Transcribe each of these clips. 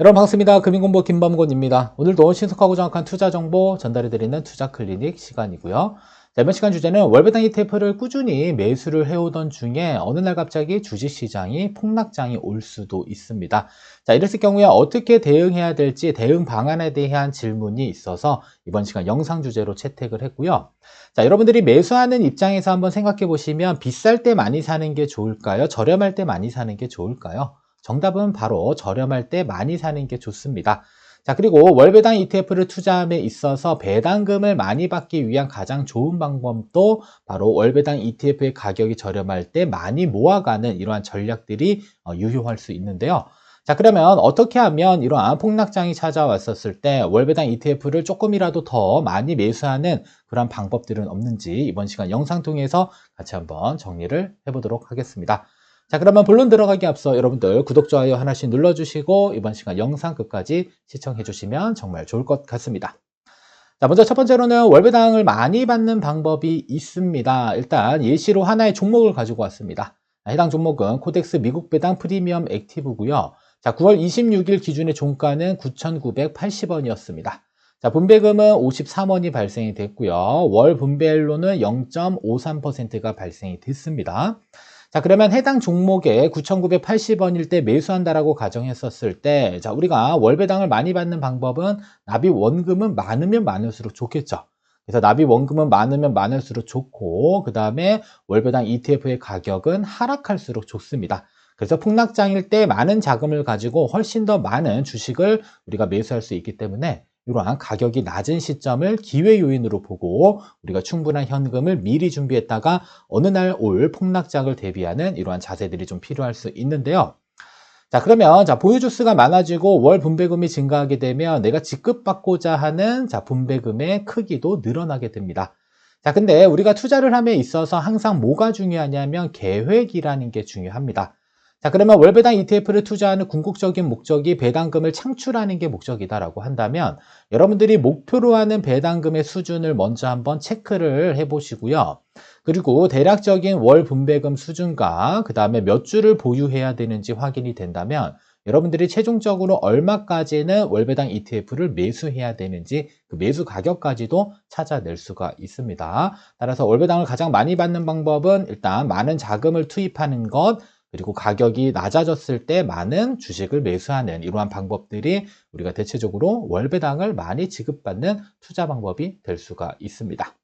여러분 반갑습니다. 금융공부 김범곤입니다. 오늘도 신속하고 정확한 투자 정보 전달해드리는 투자 클리닉 시간이고요. 자, 이번 시간 주제는 월배당 ETF를 꾸준히 매수를 해오던 중에 어느 날 갑자기 주식시장이 폭락장이 올 수도 있습니다. 자, 이랬을 경우에 어떻게 대응해야 될지 대응 방안에 대한 질문이 있어서 이번 시간 영상 주제로 채택을 했고요. 자, 여러분들이 매수하는 입장에서 한번 생각해 보시면 비쌀 때 많이 사는 게 좋을까요? 저렴할 때 많이 사는 게 좋을까요? 정답은 바로 저렴할 때 많이 사는 게 좋습니다. 자, 그리고 월배당 ETF를 투자함에 있어서 배당금을 많이 받기 위한 가장 좋은 방법도 바로 월배당 ETF의 가격이 저렴할 때 많이 모아가는 이러한 전략들이 유효할 수 있는데요. 자, 그러면 어떻게 하면 이러한 폭락장이 찾아왔었을 때 월배당 ETF를 조금이라도 더 많이 매수하는 그런 방법들은 없는지 이번 시간 영상 통해서 같이 한번 정리를 해보도록 하겠습니다. 자, 그러면 본론 들어가기 앞서 여러분들 구독, 좋아요 하나씩 눌러주시고 이번 시간 영상 끝까지 시청해 주시면 정말 좋을 것 같습니다. 자, 먼저 첫 번째로는 월배당을 많이 받는 방법이 있습니다. 일단 예시로 하나의 종목을 가지고 왔습니다. 해당 종목은 코덱스 미국 배당 프리미엄 액티브고요. 자, 9월 26일 기준의 종가는 9,980원이었습니다. 자, 분배금은 53원이 발생이 됐고요. 월 분배율로는 0.53%가 발생이 됐습니다. 자, 그러면 해당 종목에 9,980원일 때 매수한다라고 가정했었을 때, 자, 우리가 월배당을 많이 받는 방법은 납입 원금은 많으면 많을수록 좋겠죠. 그래서 납입 원금은 많으면 많을수록 좋고, 그 다음에 월배당 ETF의 가격은 하락할수록 좋습니다. 그래서 폭락장일 때 많은 자금을 가지고 훨씬 더 많은 주식을 우리가 매수할 수 있기 때문에 이러한 가격이 낮은 시점을 기회 요인으로 보고 우리가 충분한 현금을 미리 준비했다가 어느 날 올 폭락장을 대비하는 이러한 자세들이 좀 필요할 수 있는데요. 자, 그러면 보유 주수가 많아지고 월 분배금이 증가하게 되면 내가 지급받고자 하는 분배금의 크기도 늘어나게 됩니다. 자, 근데 우리가 투자를 함에 있어서 항상 뭐가 중요하냐면 계획이라는 게 중요합니다. 자, 그러면 월배당 ETF를 투자하는 궁극적인 목적이 배당금을 창출하는 게 목적이다라고 한다면 여러분들이 목표로 하는 배당금의 수준을 먼저 한번 체크를 해보시고요. 그리고 대략적인 월 분배금 수준과 그 다음에 몇 주를 보유해야 되는지 확인이 된다면 여러분들이 최종적으로 얼마까지는 월배당 ETF를 매수해야 되는지 그 매수 가격까지도 찾아낼 수가 있습니다. 따라서 월배당을 가장 많이 받는 방법은 일단 많은 자금을 투입하는 것, 그리고 가격이 낮아졌을 때 많은 주식을 매수하는 이러한 방법들이 우리가 대체적으로 월배당을 많이 지급받는 투자 방법이 될 수가 있습니다.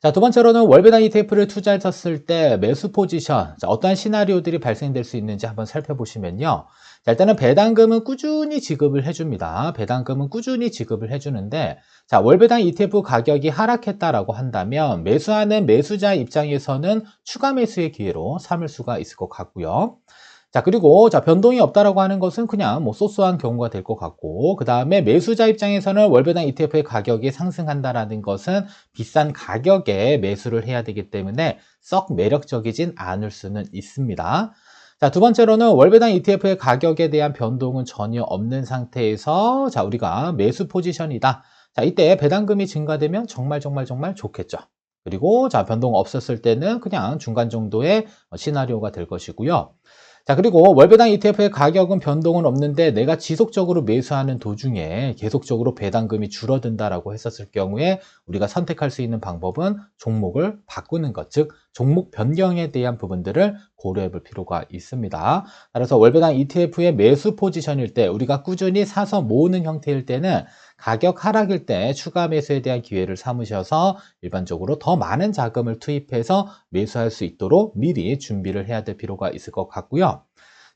자, 두 번째로는 월배당 ETF를 투자했었을 때 매수 포지션, 어떠한 시나리오들이 발생될 수 있는지 한번 살펴보시면요. 자, 일단은 배당금은 꾸준히 지급을 해줍니다. 배당금은 꾸준히 지급을 해주는데, 자, 월배당 ETF 가격이 하락했다라고 한다면 매수하는 매수자 입장에서는 추가 매수의 기회로 삼을 수가 있을 것 같고요. 자, 그리고 변동이 없다라고 하는 것은 그냥 소소한 경우가 될 것 같고, 그 다음에 매수자 입장에서는 월배당 ETF의 가격이 상승한다라는 것은 비싼 가격에 매수를 해야 되기 때문에 썩 매력적이진 않을 수는 있습니다. 자, 두 번째로는 월배당 ETF의 가격에 대한 변동은 전혀 없는 상태에서 우리가 매수 포지션이다. 자, 이때 배당금이 증가되면 정말 좋겠죠. 그리고 변동 없었을 때는 그냥 중간 정도의 시나리오가 될 것이고요. 자, 그리고 월배당 ETF의 가격은 변동은 없는데 내가 지속적으로 매수하는 도중에 계속적으로 배당금이 줄어든다라고 했었을 경우에 우리가 선택할 수 있는 방법은 종목을 바꾸는 것, 즉 종목 변경에 대한 부분들을 고려해 볼 필요가 있습니다. 따라서 월배당 ETF의 매수 포지션일 때 우리가 꾸준히 사서 모으는 형태일 때는 가격 하락일 때 추가 매수에 대한 기회를 삼으셔서 일반적으로 더 많은 자금을 투입해서 매수할 수 있도록 미리 준비를 해야 될 필요가 있을 것 같고요.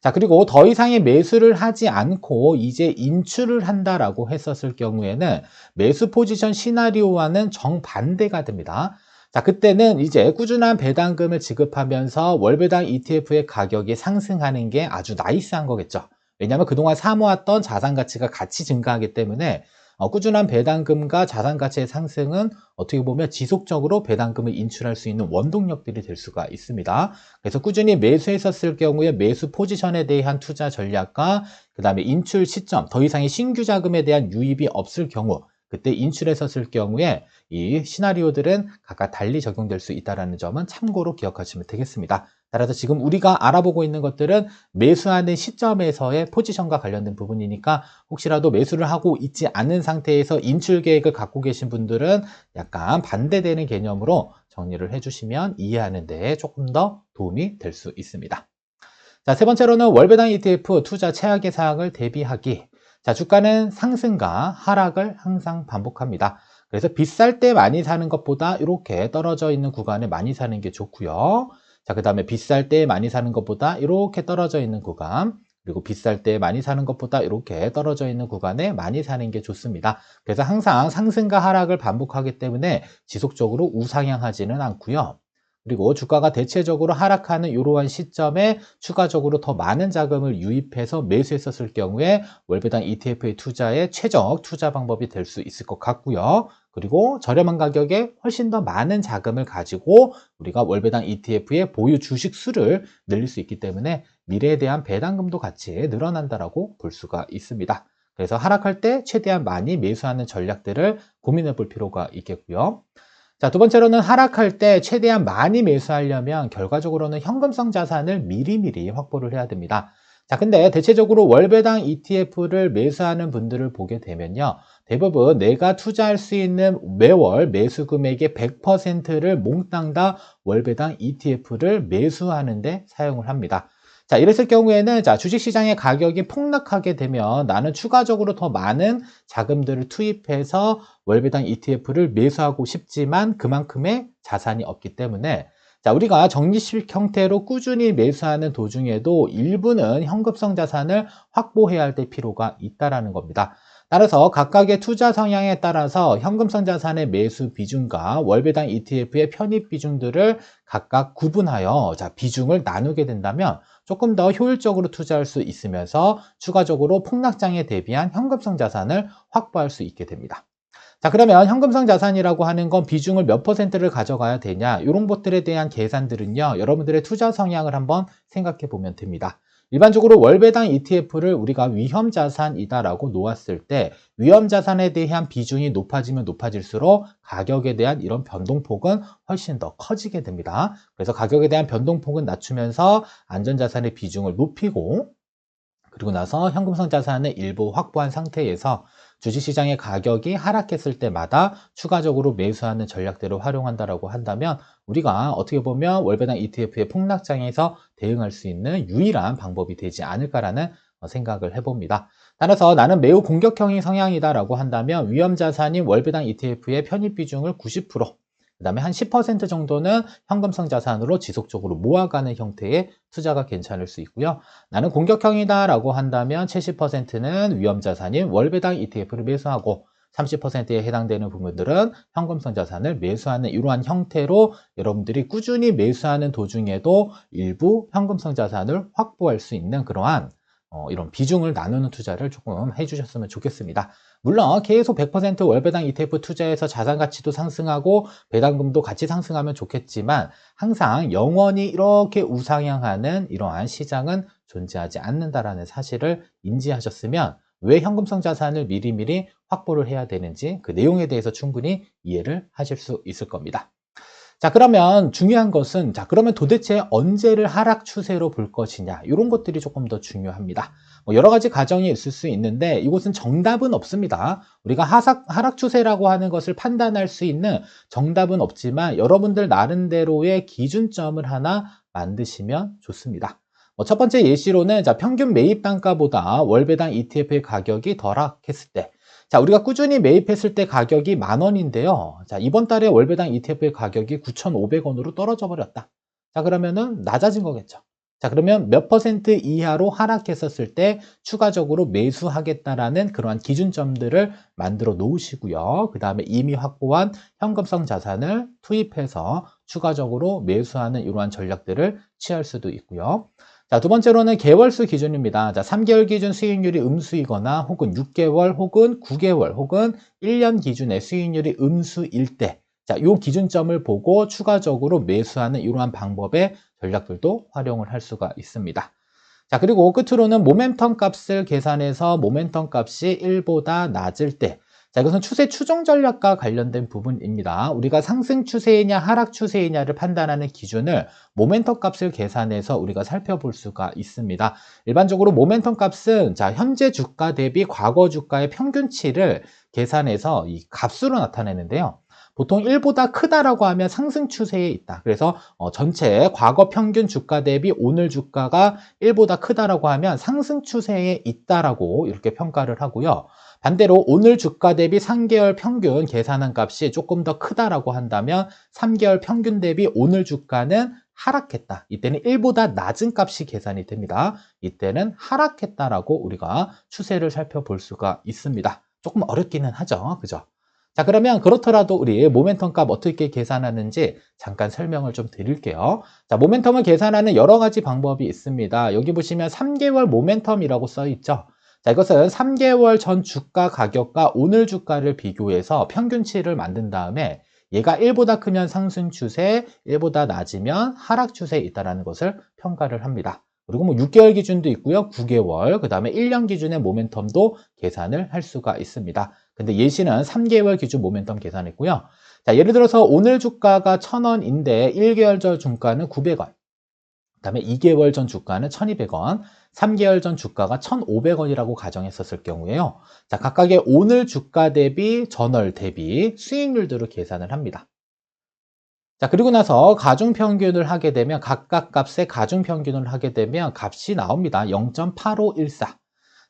자, 그리고 더 이상의 매수를 하지 않고 이제 인출을 한다라고 했었을 경우에는 매수 포지션 시나리오와는 정반대가 됩니다. 자, 그때는 이제 꾸준한 배당금을 지급하면서 월배당 ETF의 가격이 상승하는 게 아주 나이스한 거겠죠. 왜냐하면 그동안 사모았던 자산 가치가 같이 증가하기 때문에 꾸준한 배당금과 자산 가치의 상승은 어떻게 보면 지속적으로 배당금을 인출할 수 있는 원동력들이 될 수가 있습니다. 그래서 꾸준히 매수했었을 경우에 매수 포지션에 대한 투자 전략과 그 다음에 인출 시점, 더 이상의 신규 자금에 대한 유입이 없을 경우 그때 인출했었을 경우에 이 시나리오들은 각각 달리 적용될 수 있다는 점은 참고로 기억하시면 되겠습니다. 따라서 지금 우리가 알아보고 있는 것들은 매수하는 시점에서의 포지션과 관련된 부분이니까 혹시라도 매수를 하고 있지 않은 상태에서 인출 계획을 갖고 계신 분들은 약간 반대되는 개념으로 정리를 해주시면 이해하는 데 조금 더 도움이 될 수 있습니다. 자, 세 번째로는 월배당 ETF 투자 최악의 사항을 대비하기. 자, 주가는 상승과 하락을 항상 반복합니다. 그래서 비쌀 때 많이 사는 것보다 이렇게 떨어져 있는 구간에 많이 사는 게 좋고요. 자, 그 다음에 비쌀 때 많이 사는 것보다 이렇게 떨어져 있는 구간, 그리고 비쌀 때 많이 사는 것보다 이렇게 떨어져 있는 구간에 많이 사는 게 좋습니다. 그래서 항상 상승과 하락을 반복하기 때문에 지속적으로 우상향하지는 않고요. 그리고 주가가 대체적으로 하락하는 이러한 시점에 추가적으로 더 많은 자금을 유입해서 매수했었을 경우에 월배당 ETF의 투자의 최적 투자 방법이 될 수 있을 것 같고요. 그리고 저렴한 가격에 훨씬 더 많은 자금을 가지고 우리가 월배당 ETF의 보유 주식 수를 늘릴 수 있기 때문에 미래에 대한 배당금도 같이 늘어난다라고 볼 수가 있습니다. 그래서 하락할 때 최대한 많이 매수하는 전략들을 고민해 볼 필요가 있겠고요. 자, 두 번째로는 하락할 때 최대한 많이 매수하려면 결과적으로는 현금성 자산을 미리미리 확보를 해야 됩니다. 자, 근데 대체적으로 월배당 ETF를 매수하는 분들을 보게 되면요. 대부분 내가 투자할 수 있는 매월 매수 금액의 100%를 몽땅 다 월배당 ETF를 매수하는데 사용을 합니다. 자, 이랬을 경우에는 자, 주식시장의 가격이 폭락하게 되면 나는 추가적으로 더 많은 자금들을 투입해서 월배당 ETF를 매수하고 싶지만 그만큼의 자산이 없기 때문에 자, 우리가 적립식 형태로 꾸준히 매수하는 도중에도 일부는 현금성 자산을 확보해야 할 필요가 있다는 겁니다. 따라서 각각의 투자 성향에 따라서 현금성 자산의 매수 비중과 월배당 ETF의 편입 비중들을 각각 구분하여 자, 비중을 나누게 된다면 조금 더 효율적으로 투자할 수 있으면서 추가적으로 폭락장에 대비한 현금성 자산을 확보할 수 있게 됩니다. 자, 그러면 현금성 자산이라고 하는 건 비중을 몇 %를 가져가야 되냐, 이런 것들에 대한 계산들은요, 여러분들의 투자 성향을 한번 생각해 보면 됩니다. 일반적으로 월배당 ETF를 우리가 위험자산이다라고 놓았을 때 위험자산에 대한 비중이 높아지면 높아질수록 가격에 대한 이런 변동폭은 훨씬 더 커지게 됩니다. 그래서 가격에 대한 변동폭은 낮추면서 안전자산의 비중을 높이고 그리고 나서 현금성 자산을 일부 확보한 상태에서 주식시장의 가격이 하락했을 때마다 추가적으로 매수하는 전략들을 활용한다고 한다면 우리가 어떻게 보면 월배당 ETF의 폭락장에서 대응할 수 있는 유일한 방법이 되지 않을까라는 생각을 해봅니다. 따라서 나는 매우 공격형의 성향이다라고 한다면 위험자산인 월배당 ETF의 편입 비중을 90%, 그 다음에 한 10% 정도는 현금성 자산으로 지속적으로 모아가는 형태의 투자가 괜찮을 수 있고요. 나는 공격형이다 라고 한다면 70%는 위험자산인 월배당 ETF를 매수하고 30%에 해당되는 부분들은 현금성 자산을 매수하는 이러한 형태로 여러분들이 꾸준히 매수하는 도중에도 일부 현금성 자산을 확보할 수 있는 그러한 이런 비중을 나누는 투자를 조금 해주셨으면 좋겠습니다. 물론 계속 100% 월배당 ETF 투자해서 자산 가치도 상승하고 배당금도 같이 상승하면 좋겠지만 항상 영원히 이렇게 우상향하는 이러한 시장은 존재하지 않는다라는 사실을 인지하셨으면 왜 현금성 자산을 미리미리 확보를 해야 되는지 그 내용에 대해서 충분히 이해를 하실 수 있을 겁니다. 자, 그러면 중요한 것은 자, 그러면 도대체 언제를 하락 추세로 볼 것이냐, 이런 것들이 조금 더 중요합니다. 여러 가지 가정이 있을 수 있는데 이곳은 정답은 없습니다. 우리가 하락 추세라고 하는 것을 판단할 수 있는 정답은 없지만 여러분들 나름대로의 기준점을 하나 만드시면 좋습니다. 첫 번째 예시로는 자, 평균 매입 단가보다 월배당 ETF의 가격이 더 하락했을 때, 자, 우리가 꾸준히 매입했을 때 가격이 10,000원인데요. 자, 이번 달에 월배당 ETF의 가격이 9,500원으로 떨어져 버렸다. 자, 그러면은 낮아진 거겠죠. 자, 그러면 몇 % 이하로 하락했었을 때 추가적으로 매수하겠다라는 그러한 기준점들을 만들어 놓으시고요. 그 다음에 이미 확보한 현금성 자산을 투입해서 추가적으로 매수하는 이러한 전략들을 취할 수도 있고요. 자, 두 번째로는 개월수 기준입니다. 자, 3개월 기준 수익률이 음수이거나 혹은 6개월 혹은 9개월 혹은 1년 기준의 수익률이 음수일 때, 자, 이 기준점을 보고 추가적으로 매수하는 이러한 방법의 전략들도 활용을 할 수가 있습니다. 자, 그리고 끝으로는 모멘텀 값을 계산해서 모멘텀 값이 1보다 낮을 때, 자, 이것은 추세 추종 전략과 관련된 부분입니다. 우리가 상승 추세이냐 하락 추세이냐를 판단하는 기준을 모멘텀 값을 계산해서 우리가 살펴볼 수가 있습니다. 일반적으로 모멘텀 값은 자, 현재 주가 대비 과거 주가의 평균치를 계산해서 이 값으로 나타내는데요. 보통 1보다 크다라고 하면 상승 추세에 있다. 그래서 전체 과거 평균 주가 대비 오늘 주가가 1보다 크다라고 하면 상승 추세에 있다라고 이렇게 평가를 하고요. 반대로 오늘 주가 대비 3개월 평균 계산한 값이 조금 더 크다라고 한다면 3개월 평균 대비 오늘 주가는 하락했다. 이때는 1보다 낮은 값이 계산이 됩니다. 이때는 하락했다라고 우리가 추세를 살펴볼 수가 있습니다. 조금 어렵기는 하죠. 그죠? 자, 그러면 그렇더라도 우리 모멘텀 값 어떻게 계산하는지 잠깐 설명을 좀 드릴게요. 자, 모멘텀을 계산하는 여러 가지 방법이 있습니다. 여기 보시면 3개월 모멘텀이라고 써 있죠. 자, 이것은 3개월 전 주가 가격과 오늘 주가를 비교해서 평균치를 만든 다음에 얘가 1보다 크면 상승 추세, 1보다 낮으면 하락 추세에 있다는 것을 평가를 합니다. 그리고 뭐 6개월 기준도 있고요. 9개월, 그 다음에 1년 기준의 모멘텀도 계산을 할 수가 있습니다. 근데 예시는 3개월 기준 모멘텀 계산했고요. 자, 예를 들어서 오늘 주가가 1,000원인데 1개월 전 주가는 900원. 그 다음에 2개월 전 주가는 1,200원, 3개월 전 주가가 1,500원이라고 가정했었을 경우에요. 자, 각각의 오늘 주가 대비 전월 대비 수익률들을 계산을 합니다. 자, 그리고 나서 가중평균을 하게 되면 각각 값의 가중평균을 하게 되면 값이 나옵니다. 0.8514.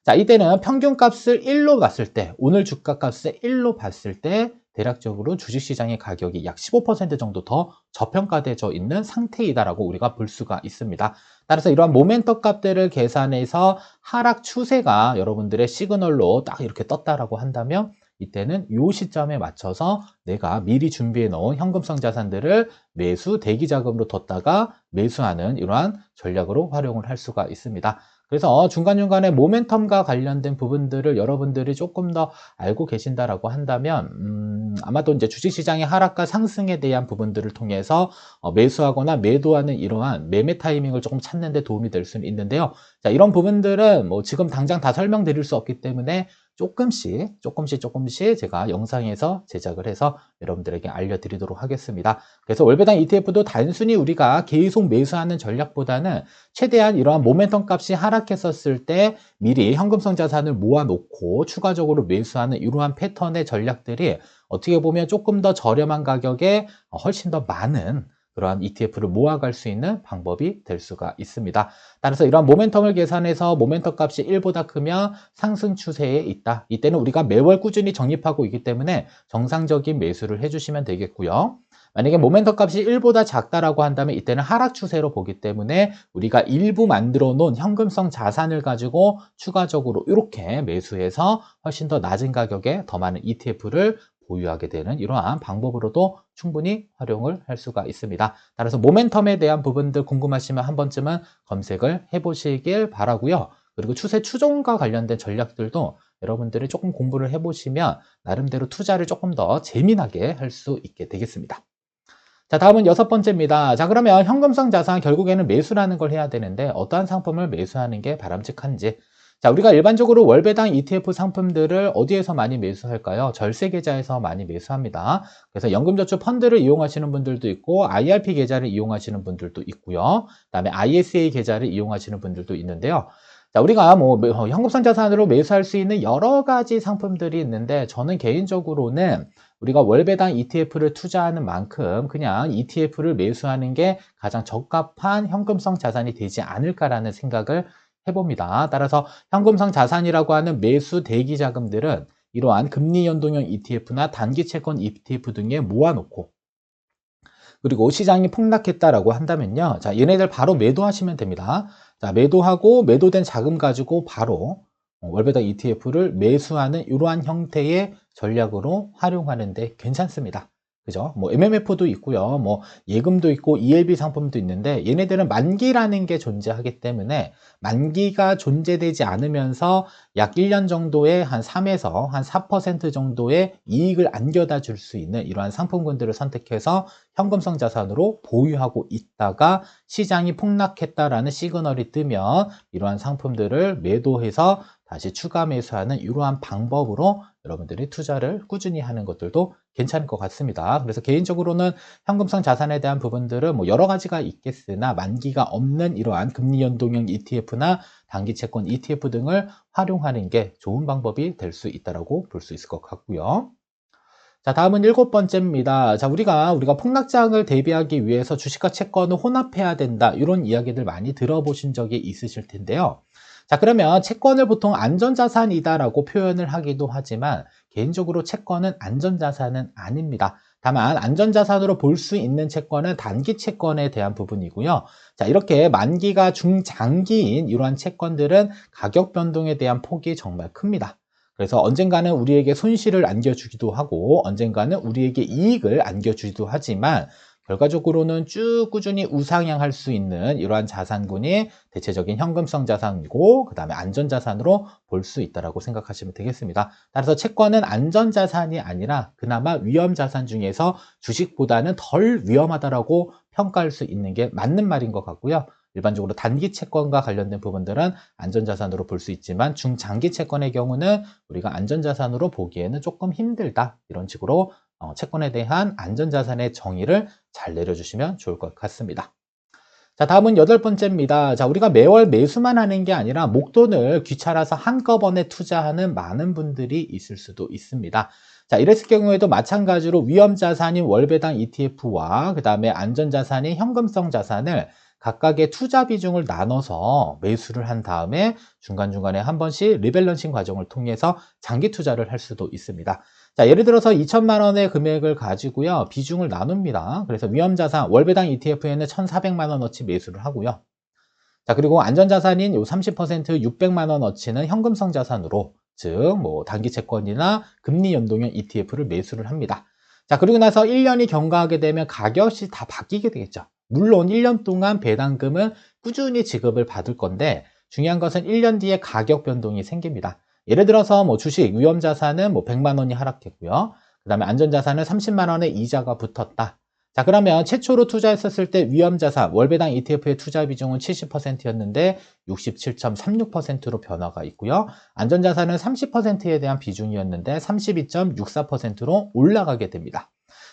자, 이때는 평균값을 1로 봤을 때, 오늘 주가 값을 1로 봤을 때 대략적으로 주식시장의 가격이 약 15% 정도 더 저평가되어 있는 상태이다라고 우리가 볼 수가 있습니다. 따라서 이러한 모멘텀 값들을 계산해서 하락 추세가 여러분들의 시그널로 딱 이렇게 떴다라고 한다면 이때는 이 시점에 맞춰서 내가 미리 준비해 놓은 현금성 자산들을 매수 대기 자금으로 뒀다가 매수하는 이러한 전략으로 활용을 할 수가 있습니다. 그래서 중간중간에 모멘텀과 관련된 부분들을 여러분들이 조금 더 알고 계신다라고 한다면 아마도 이제 주식시장의 하락과 상승에 대한 부분들을 통해서 매수하거나 매도하는 이러한 매매 타이밍을 조금 찾는 데 도움이 될 수는 있는데요. 자, 이런 부분들은 뭐 지금 당장 다 설명드릴 수 없기 때문에 조금씩 제가 영상에서 제작을 해서 여러분들에게 알려드리도록 하겠습니다. 그래서 월배당 ETF도 단순히 우리가 계속 매수하는 전략보다는 최대한 이러한 모멘텀 값이 하락했었을 때 미리 현금성 자산을 모아놓고 추가적으로 매수하는 이러한 패턴의 전략들이 어떻게 보면 조금 더 저렴한 가격에 훨씬 더 많은 그러한 ETF를 모아갈 수 있는 방법이 될 수가 있습니다. 따라서 이러한 모멘텀을 계산해서 모멘텀 값이 1보다 크면 상승 추세에 있다. 이때는 우리가 매월 꾸준히 적립하고 있기 때문에 정상적인 매수를 해주시면 되겠고요. 만약에 모멘텀 값이 1보다 작다라고 한다면 이때는 하락 추세로 보기 때문에 우리가 일부 만들어 놓은 현금성 자산을 가지고 추가적으로 이렇게 매수해서 훨씬 더 낮은 가격에 더 많은 ETF를 보유하게 되는 이러한 방법으로도 충분히 활용을 할 수가 있습니다. 따라서 모멘텀에 대한 부분들 궁금하시면 한 번쯤은 검색을 해보시길 바라고요. 그리고 추세 추종과 관련된 전략들도 여러분들이 조금 공부를 해보시면 나름대로 투자를 조금 더 재미나게 할 수 있게 되겠습니다. 자, 다음은 6번째입니다. 자, 그러면 현금성 자산 결국에는 매수라는 걸 해야 되는데 어떠한 상품을 매수하는 게 바람직한지. 자, 우리가 일반적으로 월배당 ETF 상품들을 어디에서 많이 매수할까요? 절세 계좌에서 많이 매수합니다. 그래서 연금저축 펀드를 이용하시는 분들도 있고 IRP 계좌를 이용하시는 분들도 있고요. 그다음에 ISA 계좌를 이용하시는 분들도 있는데요. 자, 우리가 뭐 현금성 자산으로 매수할 수 있는 여러 가지 상품들이 있는데 저는 개인적으로는 우리가 월배당 ETF를 투자하는 만큼 그냥 ETF를 매수하는 게 가장 적합한 현금성 자산이 되지 않을까라는 생각을 해봅니다. 따라서 현금성 자산이라고 하는 매수 대기 자금들은 이러한 금리 연동형 ETF나 단기 채권 ETF 등에 모아놓고 그리고 시장이 폭락했다라고 한다면요. 자, 얘네들 바로 매도하시면 됩니다. 자, 매도하고 매도된 자금 가지고 바로 월배당 ETF를 매수하는 이러한 형태의 전략으로 활용하는데 괜찮습니다. 그죠? 뭐 MMF도 있고요. 뭐 예금도 있고 ELB 상품도 있는데 얘네들은 만기라는 게 존재하기 때문에 만기가 존재되지 않으면서 약 1년 정도의 한 3에서 한 4% 정도의 이익을 안겨다 줄 수 있는 이러한 상품군들을 선택해서 현금성 자산으로 보유하고 있다가 시장이 폭락했다라는 시그널이 뜨면 이러한 상품들을 매도해서 다시 추가 매수하는 이러한 방법으로 여러분들이 투자를 꾸준히 하는 것들도 괜찮을 것 같습니다. 그래서 개인적으로는 현금성 자산에 대한 부분들은 뭐 여러 가지가 있겠으나 만기가 없는 이러한 금리 연동형 ETF나 단기 채권 ETF 등을 활용하는 게 좋은 방법이 될 수 있다고 볼 수 있을 것 같고요. 자, 다음은 7번째입니다. 자, 우리가 폭락장을 대비하기 위해서 주식과 채권을 혼합해야 된다. 이런 이야기들 많이 들어보신 적이 있으실 텐데요. 자, 그러면 채권을 보통 안전자산이다라고 표현을 하기도 하지만 개인적으로 채권은 안전자산은 아닙니다. 다만 안전자산으로 볼 수 있는 채권은 단기 채권에 대한 부분이고요. 자, 이렇게 만기가 중장기인 이러한 채권들은 가격 변동에 대한 폭이 정말 큽니다. 그래서 언젠가는 우리에게 손실을 안겨주기도 하고 언젠가는 우리에게 이익을 안겨주기도 하지만 결과적으로는 쭉 꾸준히 우상향할 수 있는 이러한 자산군이 대체적인 현금성 자산이고 그 다음에 안전자산으로 볼 수 있다고 생각하시면 되겠습니다. 따라서 채권은 안전자산이 아니라 그나마 위험자산 중에서 주식보다는 덜 위험하다고 평가할 수 있는 게 맞는 말인 것 같고요. 일반적으로 단기 채권과 관련된 부분들은 안전자산으로 볼 수 있지만 중장기 채권의 경우는 우리가 안전자산으로 보기에는 조금 힘들다. 이런 식으로 채권에 대한 안전자산의 정의를 잘 내려주시면 좋을 것 같습니다. 자, 다음은 8번째입니다. 자, 우리가 매월 매수만 하는 게 아니라 목돈을 귀찮아서 한꺼번에 투자하는 많은 분들이 있을 수도 있습니다. 자, 이랬을 경우에도 마찬가지로 위험자산인 월배당 ETF와 그 다음에 안전자산인 현금성 자산을 각각의 투자 비중을 나눠서 매수를 한 다음에 중간중간에 한 번씩 리밸런싱 과정을 통해서 장기 투자를 할 수도 있습니다. 자, 예를 들어서 2천만 원의 금액을 가지고요. 비중을 나눕니다. 그래서 위험자산 월배당 ETF에는 1,400만 원어치 매수를 하고요. 자, 그리고 안전자산인 요 30% 600만 원어치는 현금성 자산으로 즉 뭐 단기 채권이나 금리 연동형 ETF를 매수를 합니다. 자, 그리고 나서 1년이 경과하게 되면 가격이 다 바뀌게 되겠죠. 물론 1년 동안 배당금은 꾸준히 지급을 받을 건데 중요한 것은 1년 뒤에 가격 변동이 생깁니다. 예를 들어서 뭐 주식 위험자산은 뭐 100만 원이 하락했고요. 그 다음에 안전자산은 30만 원의 이자가 붙었다. 자, 그러면 최초로 투자했었을 때 위험자산 월배당 ETF의 투자 비중은 70%였는데 67.36%로 변화가 있고요. 안전자산은 30%에 대한 비중이었는데 32.64%로 올라가게 됩니다.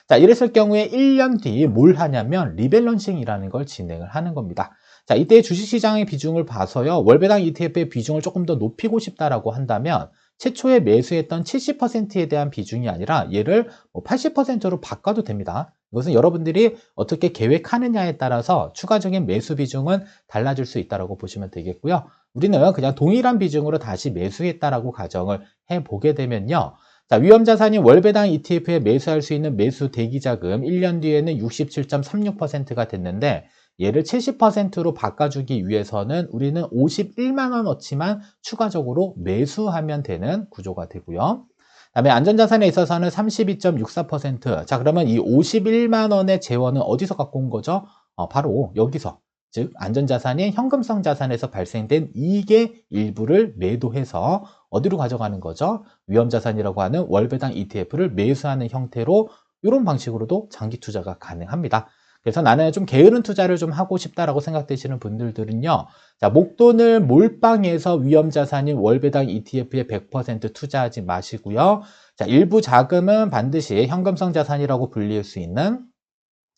자, 이랬을 경우에 1년 뒤 뭘 하냐면 리밸런싱이라는 걸 진행을 하는 겁니다. 자, 이때 주식시장의 비중을 봐서요. 월배당 ETF의 비중을 조금 더 높이고 싶다라고 한다면 최초에 매수했던 70%에 대한 비중이 아니라 얘를 80%로 바꿔도 됩니다. 이것은 여러분들이 어떻게 계획하느냐에 따라서 추가적인 매수 비중은 달라질 수 있다고 보시면 되겠고요. 우리는 그냥 동일한 비중으로 다시 매수했다라고 가정을 해보게 되면요. 자, 위험자산인 월배당 ETF에 매수할 수 있는 매수 대기자금 1년 뒤에는 67.36%가 됐는데 얘를 70%로 바꿔주기 위해서는 우리는 51만 원어치만 추가적으로 매수하면 되는 구조가 되고요. 그다음에 안전자산에 있어서는 32.64%. 자, 그러면 이 51만 원의 재원은 어디서 갖고 온 거죠? 바로 여기서. 즉 안전자산인 현금성 자산에서 발생된 이익의 일부를 매도해서 어디로 가져가는 거죠? 위험자산이라고 하는 월배당 ETF를 매수하는 형태로 이런 방식으로도 장기 투자가 가능합니다. 그래서 나는 좀 게으른 투자를 좀 하고 싶다라고 생각되시는 분들은요. 자, 목돈을 몰빵해서 위험자산인 월배당 ETF에 100% 투자하지 마시고요. 자, 일부 자금은 반드시 현금성 자산이라고 불릴 수 있는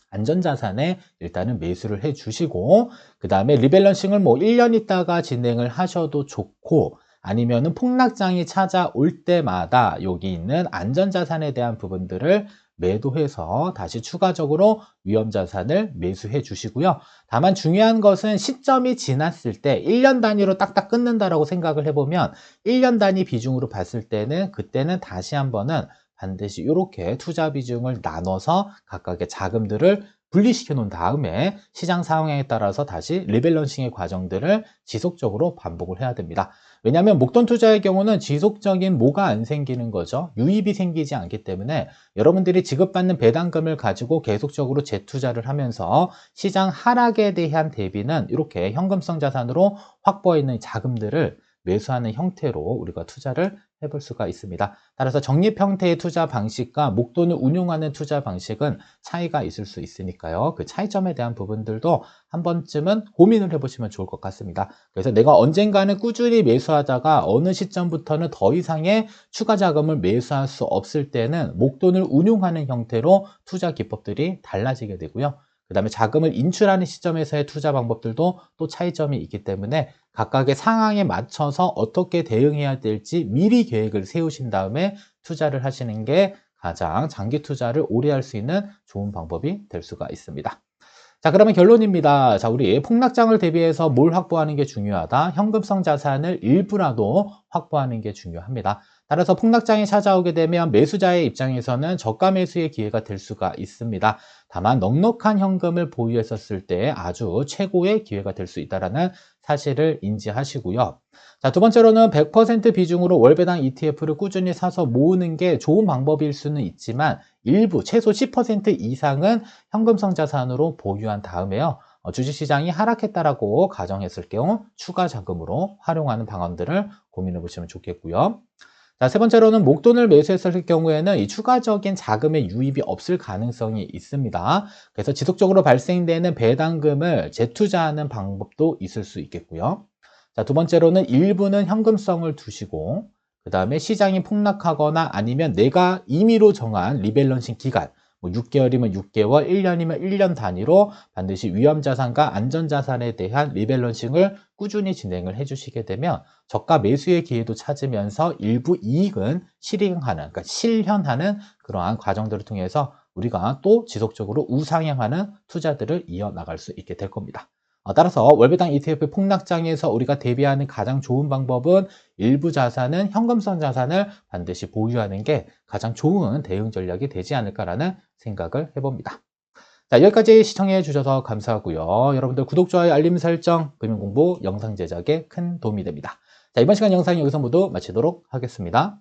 안전자산에 일단은 매수를 해 주시고 그 다음에 리밸런싱을 뭐 1년 있다가 진행을 하셔도 좋고 아니면은 폭락장이 찾아올 때마다 여기 있는 안전자산에 대한 부분들을 매도해서 다시 추가적으로 위험자산을 매수해 주시고요. 다만 중요한 것은 시점이 지났을 때 1년 단위로 딱딱 끊는다라고 생각을 해보면 1년 단위 비중으로 봤을 때는 그때는 다시 한번은 반드시 이렇게 투자 비중을 나눠서 각각의 자금들을 분리시켜 놓은 다음에 시장 상황에 따라서 다시 리밸런싱의 과정들을 지속적으로 반복을 해야 됩니다. 왜냐하면 목돈 투자의 경우는 지속적인 뭐가 안 생기는 거죠. 유입이 생기지 않기 때문에 여러분들이 지급받는 배당금을 가지고 계속적으로 재투자를 하면서 시장 하락에 대한 대비는 이렇게 현금성 자산으로 확보해 있는 자금들을 매수하는 형태로 우리가 투자를 해볼 수가 있습니다. 따라서 적립 형태의 투자 방식과 목돈을 운용하는 투자 방식은 차이가 있을 수 있으니까요. 그 차이점에 대한 부분들도 한 번쯤은 고민을 해보시면 좋을 것 같습니다. 그래서 내가 언젠가는 꾸준히 매수하다가 어느 시점부터는 더 이상의 추가 자금을 매수할 수 없을 때는 목돈을 운용하는 형태로 투자 기법들이 달라지게 되고요. 그 다음에 자금을 인출하는 시점에서의 투자 방법들도 또 차이점이 있기 때문에 각각의 상황에 맞춰서 어떻게 대응해야 될지 미리 계획을 세우신 다음에 투자를 하시는 게 가장 장기 투자를 오래 할 수 있는 좋은 방법이 될 수가 있습니다. 자, 그러면 결론입니다. 자, 우리 폭락장을 대비해서 뭘 확보하는 게 중요하다? 현금성 자산을 일부라도 확보하는 게 중요합니다. 따라서 폭락장이 찾아오게 되면 매수자의 입장에서는 저가 매수의 기회가 될 수가 있습니다. 다만 넉넉한 현금을 보유했었을 때 아주 최고의 기회가 될 수 있다는 사실을 인지하시고요. 자, 두 번째로는 100% 비중으로 월배당 ETF를 꾸준히 사서 모으는 게 좋은 방법일 수는 있지만 일부 최소 10% 이상은 현금성 자산으로 보유한 다음에요. 주식시장이 하락했다라고 가정했을 경우 추가 자금으로 활용하는 방안들을 고민해 보시면 좋겠고요. 자, 세 번째로는 목돈을 매수했을 경우에는 이 추가적인 자금의 유입이 없을 가능성이 있습니다. 그래서 지속적으로 발생되는 배당금을 재투자하는 방법도 있을 수 있겠고요. 자, 두 번째로는 일부는 현금성을 두시고 그 다음에 시장이 폭락하거나 아니면 내가 임의로 정한 리밸런싱 기간, 뭐 6개월이면 6개월, 1년이면 1년 단위로 반드시 위험자산과 안전자산에 대한 리밸런싱을 꾸준히 진행을 해주시게 되면 저가 매수의 기회도 찾으면서 일부 이익은 실행하는, 그러니까 실현하는 그러한 과정들을 통해서 우리가 또 지속적으로 우상향하는 투자들을 이어나갈 수 있게 될 겁니다. 따라서 월배당 ETF 폭락장에서 우리가 대비하는 가장 좋은 방법은 일부 자산은 현금성 자산을 반드시 보유하는 게 가장 좋은 대응 전략이 되지 않을까라는 생각을 해봅니다. 자, 여기까지 시청해 주셔서 감사하고요. 여러분들 구독, 좋아요, 알림 설정, 금융공부 영상 제작에 큰 도움이 됩니다. 자, 이번 시간 영상 여기서 모두 마치도록 하겠습니다.